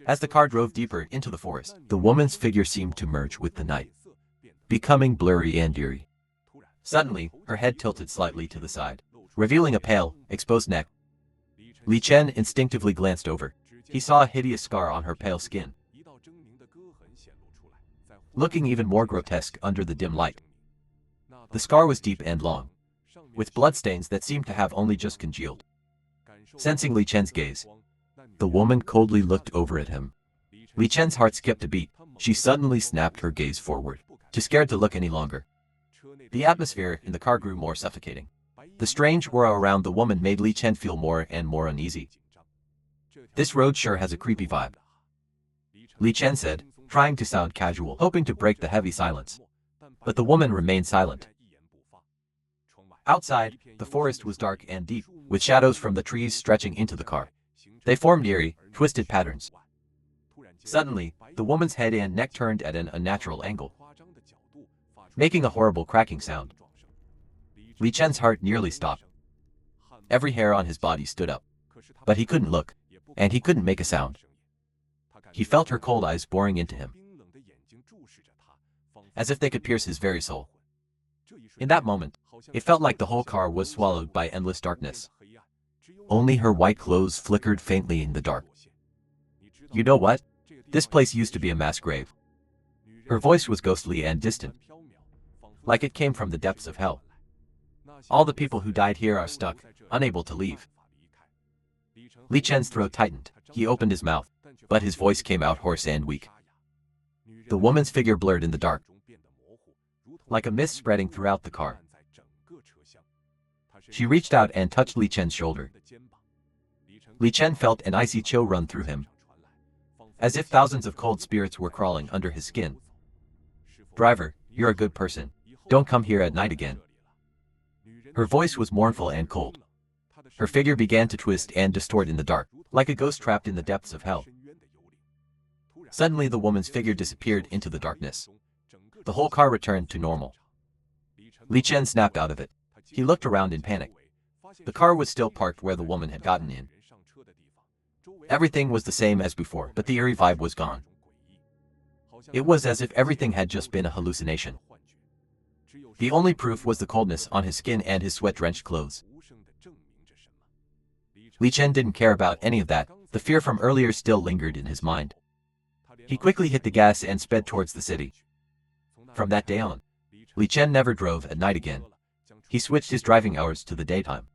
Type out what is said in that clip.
As the car drove deeper into the forest, the woman's figure seemed to merge with the night, becoming blurry and eerie. Suddenly, her head tilted slightly to the side, revealing a pale, exposed neck. Li Chen instinctively glanced over. He saw a hideous scar on her pale skin, looking even more grotesque under the dim light. The scar was deep and long, with bloodstains that seemed to have only just congealed. Sensing Li Chen's gaze, the woman coldly looked over at him. Li Chen's heart skipped a beat. She suddenly snapped her gaze forward, too scared to look any longer. The atmosphere in the car grew more suffocating. The strange aura around the woman made Li Chen feel more and more uneasy. "This road sure has a creepy vibe," Li Chen said, trying to sound casual, hoping to break the heavy silence. But the woman remained silent. Outside, the forest was dark and deep, with shadows from the trees stretching into the car. They formed eerie, twisted patterns. Suddenly, the woman's head and neck turned at an unnatural angle, making a horrible cracking sound. Li Chen's heart nearly stopped. Every hair on his body stood up. But he couldn't look, and he couldn't make a sound. He felt her cold eyes boring into him, as if they could pierce his very soul. In that moment, it felt like the whole car was swallowed by endless darkness. Only her white clothes flickered faintly in the dark. "You know what? This place used to be a mass grave." Her voice was ghostly and distant, like it came from the depths of hell. "All the people who died here are stuck, unable to leave." Li Chen's throat tightened. He opened his mouth, but his voice came out hoarse and weak. The woman's figure blurred in the dark, like a mist spreading throughout the car. She reached out and touched Li Chen's shoulder. Li Chen felt an icy chill run through him, as if thousands of cold spirits were crawling under his skin. "Driver, you're a good person. Don't come here at night again." Her voice was mournful and cold. Her figure began to twist and distort in the dark, like a ghost trapped in the depths of hell. Suddenly the woman's figure disappeared into the darkness. The whole car returned to normal. Li Chen snapped out of it. He looked around in panic. The car was still parked where the woman had gotten in. Everything was the same as before, but the eerie vibe was gone. It was as if everything had just been a hallucination. The only proof was the coldness on his skin and his sweat-drenched clothes. Li Chen didn't care about any of that. The fear from earlier still lingered in his mind. He quickly hit the gas and sped towards the city. From that day on, Li Chen never drove at night again. He switched his driving hours to the daytime.